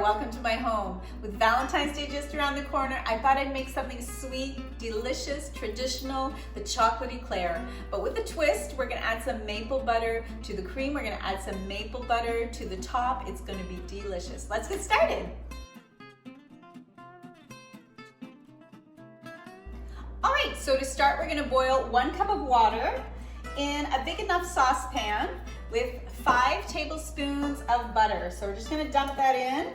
welcome to my home. With Valentine's Day just around the corner, I thought I'd make something sweet, delicious, traditional, the chocolate eclair. But with a twist, we're gonna add some maple butter to the cream, we're gonna add some maple butter to the top. It's gonna be delicious. Let's get started. All right, so to start, we're gonna boil 1 cup of water in a big enough saucepan with 5 tablespoons of butter. So we're just gonna dump that in.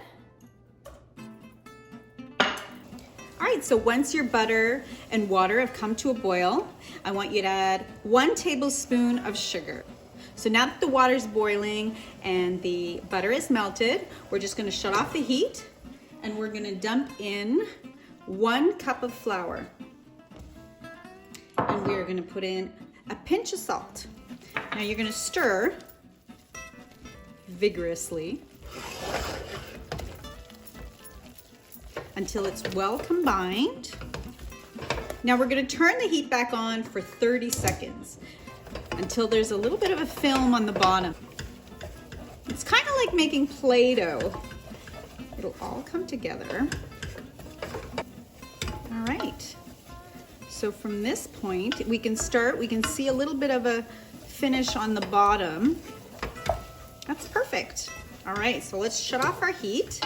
All right, so once your butter and water have come to a boil, I want you to add 1 tablespoon of sugar. So now that the water's boiling and the butter is melted, we're just gonna shut off the heat and we're gonna dump in 1 cup of flour. And we're gonna put in a pinch of salt. Now you're gonna stir vigorously until it's well combined. Now we're gonna turn the heat back on for 30 seconds until there's a little bit of a film on the bottom. It's kind of like making Play-Doh. It'll all come together. All right. So from this point, we can see a little bit of a finish on the bottom. That's perfect. All right, so let's shut off our heat.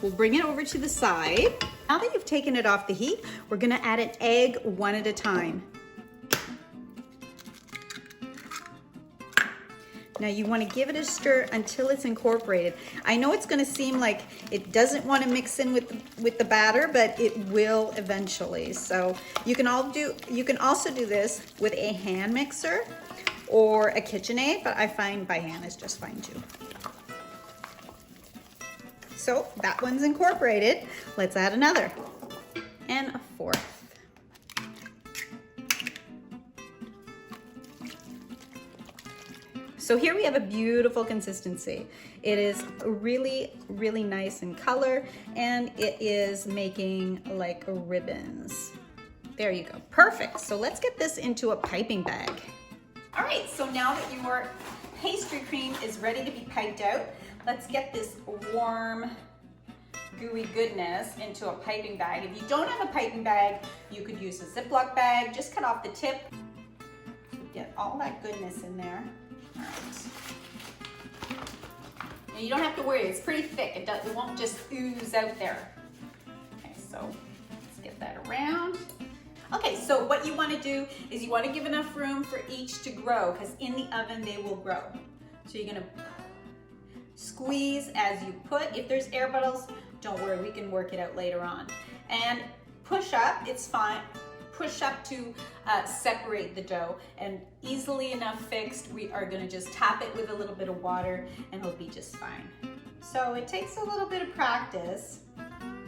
We'll bring it over to the side. Now that you've taken it off the heat, we're gonna add an egg 1 at a time. Now you want to give it a stir until it's incorporated. I know it's going to seem like it doesn't want to mix in with the batter, but it will eventually. So you can also do this with a hand mixer or a KitchenAid, but I find by hand is just fine too. So that one's incorporated. Let's add another and a 4th. So here we have a beautiful consistency. It is really, really nice in color, and it is making like ribbons. There you go, perfect. So let's get this into a piping bag. All right, so now that your pastry cream is ready to be piped out, let's get this warm, gooey goodness into a piping bag. If you don't have a piping bag, you could use a Ziploc bag. Just cut off the tip. Get all that goodness in there. All right. Now you don't have to worry, it's pretty thick. It won't just ooze out there. Okay, so let's get that around. Okay, so what you want to do is you want to give enough room for each to grow, because in the oven they will grow. So you're going to squeeze as you put. If there's air bubbles, don't worry, we can work it out later on. And push up, it's fine. Push up to separate the dough, and easily enough fixed, we are going to just tap it with a little bit of water and it'll be just fine. So it takes a little bit of practice,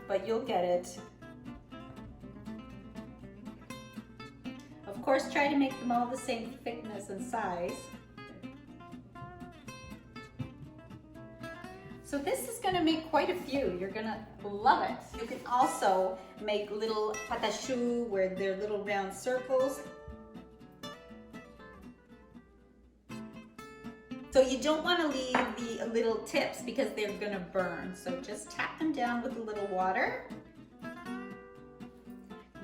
but you'll get it. Of course, try to make them all the same thickness and size. So this is gonna make quite a few. You're gonna love it. You can also make little patachou where they're little round circles. So you don't wanna leave the little tips because they're gonna burn. So just tap them down with a little water.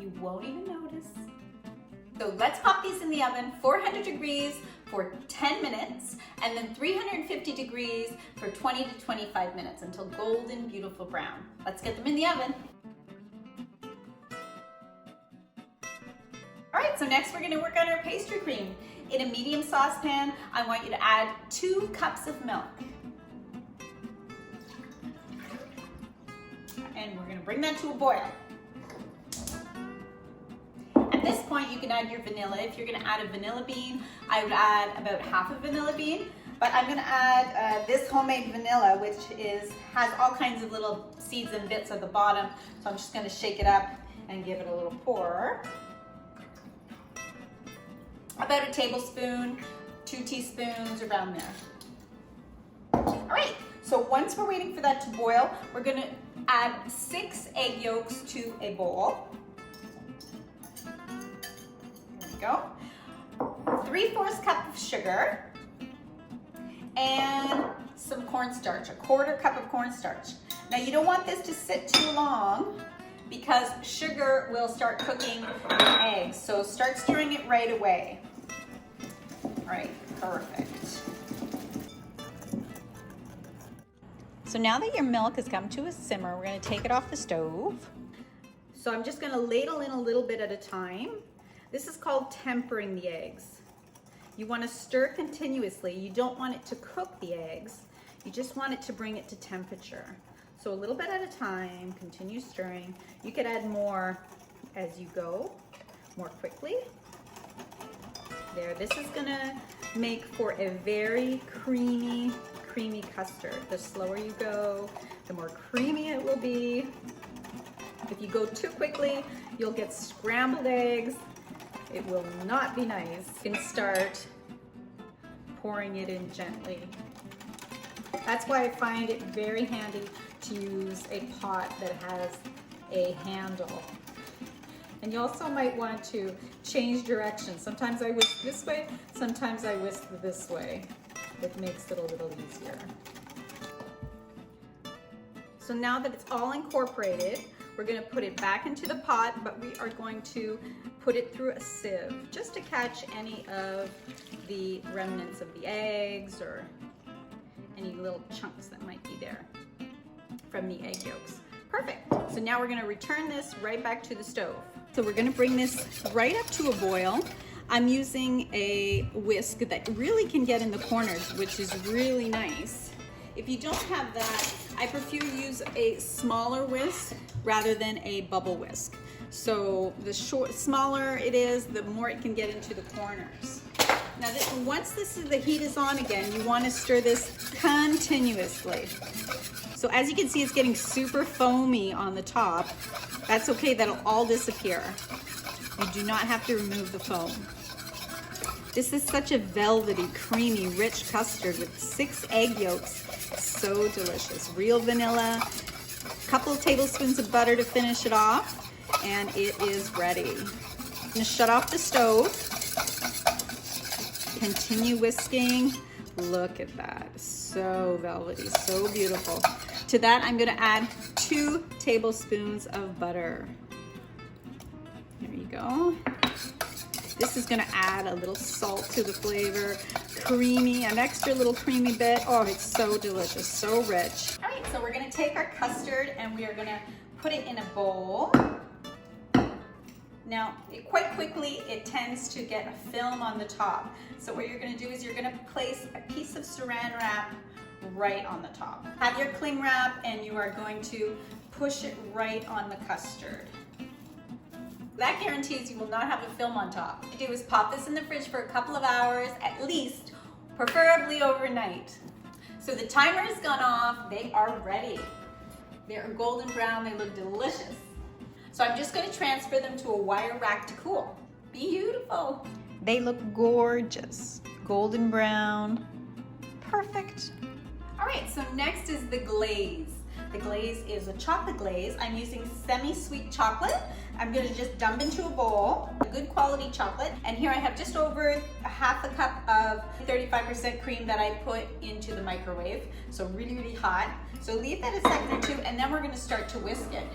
You won't even notice. So let's pop these in the oven, 400 degrees for 10 minutes, and then 350 degrees for 20 to 25 minutes until golden, beautiful brown. Let's get them in the oven. All right, so next we're gonna work on our pastry cream. In a medium saucepan, I want you to add 2 cups of milk. And we're gonna bring that to a boil. At this point, you can add your vanilla. If you're gonna add a vanilla bean, I would add about half a vanilla bean, but I'm gonna add this homemade vanilla, which has all kinds of little seeds and bits at the bottom. So I'm just gonna shake it up and give it a little pour. About a tablespoon, 2 teaspoons, around there. All right, so once we're waiting for that to boil, we're gonna add 6 egg yolks to a bowl. There we go. 3/4 cup of sugar and some cornstarch, a 1/4 cup of cornstarch. Now you don't want this to sit too long because sugar will start cooking the eggs. So start stirring it right away. All right, perfect. So now that your milk has come to a simmer, we're gonna take it off the stove. So I'm just gonna ladle in a little bit at a time. This is called tempering the eggs. You wanna stir continuously. You don't want it to cook the eggs. You just want it to bring it to temperature. So a little bit at a time, continue stirring. You could add more as you go, more quickly. There, this is gonna make for a very creamy custard. The slower you go, the more creamy it will be. If you go too quickly, you'll get scrambled eggs. It will not be nice. You can start pouring it in gently. That's why I find it very handy to use a pot that has a handle. And you also might want to change direction. Sometimes I whisk this way, sometimes I whisk this way. It makes it a little easier. So now that it's all incorporated, we're gonna put it back into the pot, but we are going to put it through a sieve just to catch any of the remnants of the eggs or any little chunks that might be there from the egg yolks. Perfect. So now we're gonna return this right back to the stove. So we're gonna bring this right up to a boil. I'm using a whisk that really can get in the corners, which is really nice. If you don't have that, I prefer to use a smaller whisk rather than a bubble whisk. So the smaller it is, the more it can get into the corners. Now once the heat is on again, you want to stir this continuously. So as you can see, it's getting super foamy on the top. That's okay, that'll all disappear. You do not have to remove the foam. This is such a velvety, creamy, rich custard with 6 egg yolks. So delicious. Real vanilla, a couple of tablespoons of butter to finish it off, and it is ready. I'm gonna shut off the stove. Continue whisking. Look at that. So velvety, so beautiful. To that, I'm gonna add 2 tablespoons of butter. There you go. This is gonna add a little salt to the flavor, creamy, an extra little creamy bit. Oh, it's so delicious, so rich. All right, so we're gonna take our custard and we are gonna put it in a bowl. Now, quite quickly, it tends to get a film on the top. So what you're gonna do is you're gonna place a piece of saran wrap right on the top. Have your cling wrap and you are going to push it right on the custard. That guarantees you will not have a film on top. What you do is pop this in the fridge for a couple of hours, at least, preferably overnight. So the timer has gone off, they are ready. They are golden brown, they look delicious. So I'm just gonna transfer them to a wire rack to cool. Beautiful. They look gorgeous. Golden brown, perfect. All right, so next is the glaze. The glaze is a chocolate glaze. I'm using semi-sweet chocolate. I'm gonna just dump into a bowl, a good quality chocolate. And here I have just over a half a cup of 35% cream that I put into the microwave. So really, really hot. So leave that a second or two and then we're gonna start to whisk it.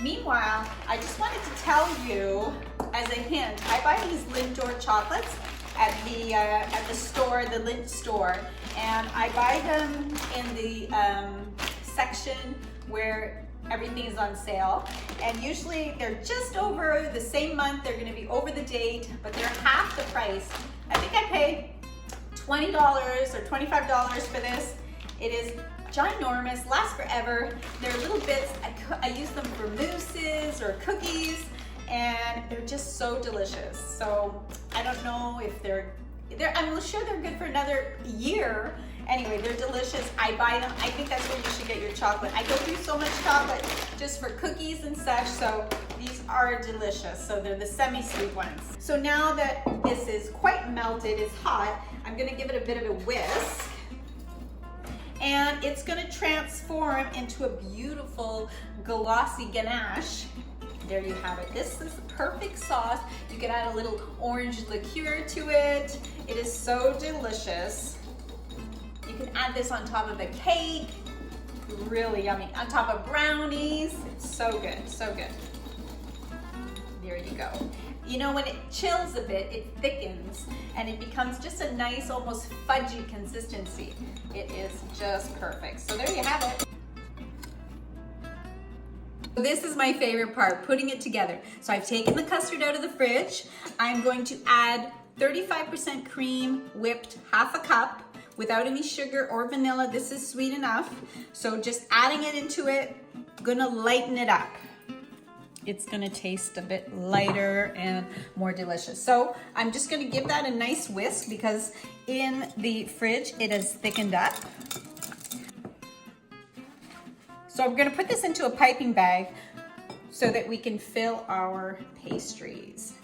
Meanwhile, I just wanted to tell you, as a hint, I buy these Lindor chocolates at the store, the Lindt store, and I buy them in the section where everything is on sale. And usually they're just over the same month, they're gonna be over the date, but they're half the price. I think I paid $20 or $25 for this. It is ginormous, lasts forever. They're little bits, I use them for mousses or cookies, and they're just so delicious. So I don't know if I'm sure they're good for another year. Anyway, they're delicious. I buy them. I think that's where you should get your chocolate. I go through so much chocolate just for cookies and such, so these are delicious. So they're the semi-sweet ones. So now that this is quite melted, it's hot, I'm gonna give it a bit of a whisk. And it's gonna transform into a beautiful glossy ganache. There you have it. This is the perfect sauce. You can add a little orange liqueur to it. It is so delicious. You can add this on top of a cake. Really yummy. On top of brownies. It's so good, so good. There you go. You know, when it chills a bit, it thickens and it becomes just a nice, almost fudgy consistency. It is just perfect. So there you have it. This is my favorite part, putting it together. So I've taken the custard out of the fridge. I'm going to add 35% cream, whipped, half a cup, without any sugar or vanilla. This is sweet enough. So just adding it into it, gonna lighten it up. It's gonna taste a bit lighter and more delicious. So I'm just gonna give that a nice whisk because in the fridge it has thickened up. So I'm gonna put this into a piping bag so that we can fill our pastries.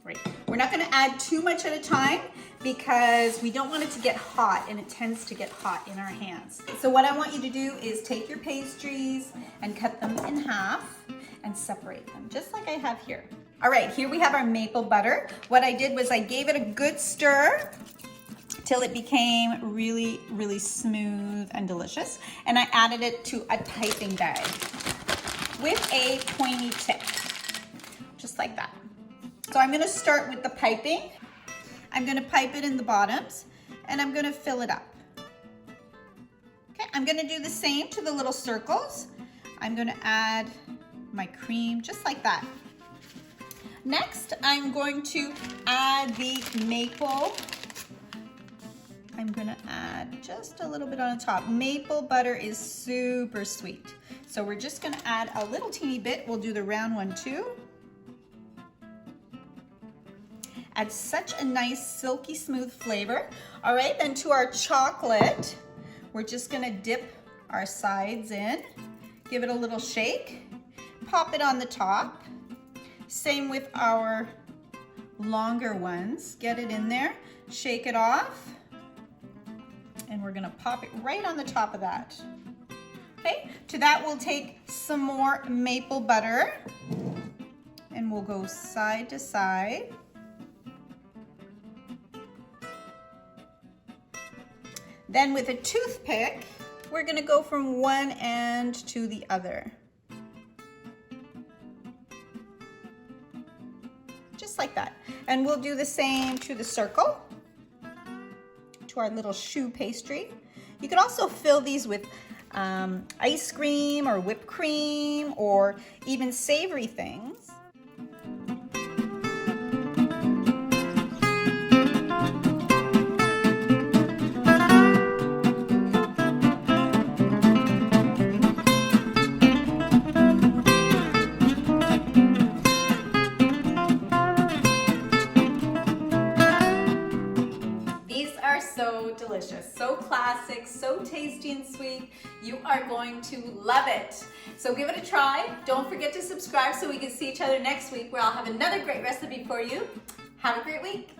Right. We're not gonna add too much at a time because we don't want it to get hot, and it tends to get hot in our hands. So what I want you to do is take your pastries and cut them in half and separate them, just like I have here. All right, here we have our maple butter. What I did was I gave it a good stir till it became really, really smooth and delicious. And I added it to a piping bag with a pointy tip, just like that. So I'm gonna start with the piping. I'm gonna pipe it in the bottoms and I'm gonna fill it up. Okay, I'm gonna do the same to the little circles. I'm gonna add my cream just like that. Next, I'm going to add the maple. I'm gonna add just a little bit on the top. Maple butter is super sweet. So we're just gonna add a little teeny bit. We'll do the round one too. Adds such a nice silky smooth flavor. All right, then to our chocolate, we're just gonna dip our sides in, give it a little shake, pop it on the top. Same with our longer ones. Get it in there, shake it off, and we're gonna pop it right on the top of that. Okay, to that we'll take some more maple butter and we'll go side to side. Then with a toothpick, we're gonna go from one end to the other. Just like that. And we'll do the same to the circle, to our little choux pastry. You could also fill these with ice cream or whipped cream or even savory things. So delicious, so classic, so tasty and sweet. You are going to love it. So give it a try. Don't forget to subscribe so we can see each other next week where I'll have another great recipe for you. Have a great week.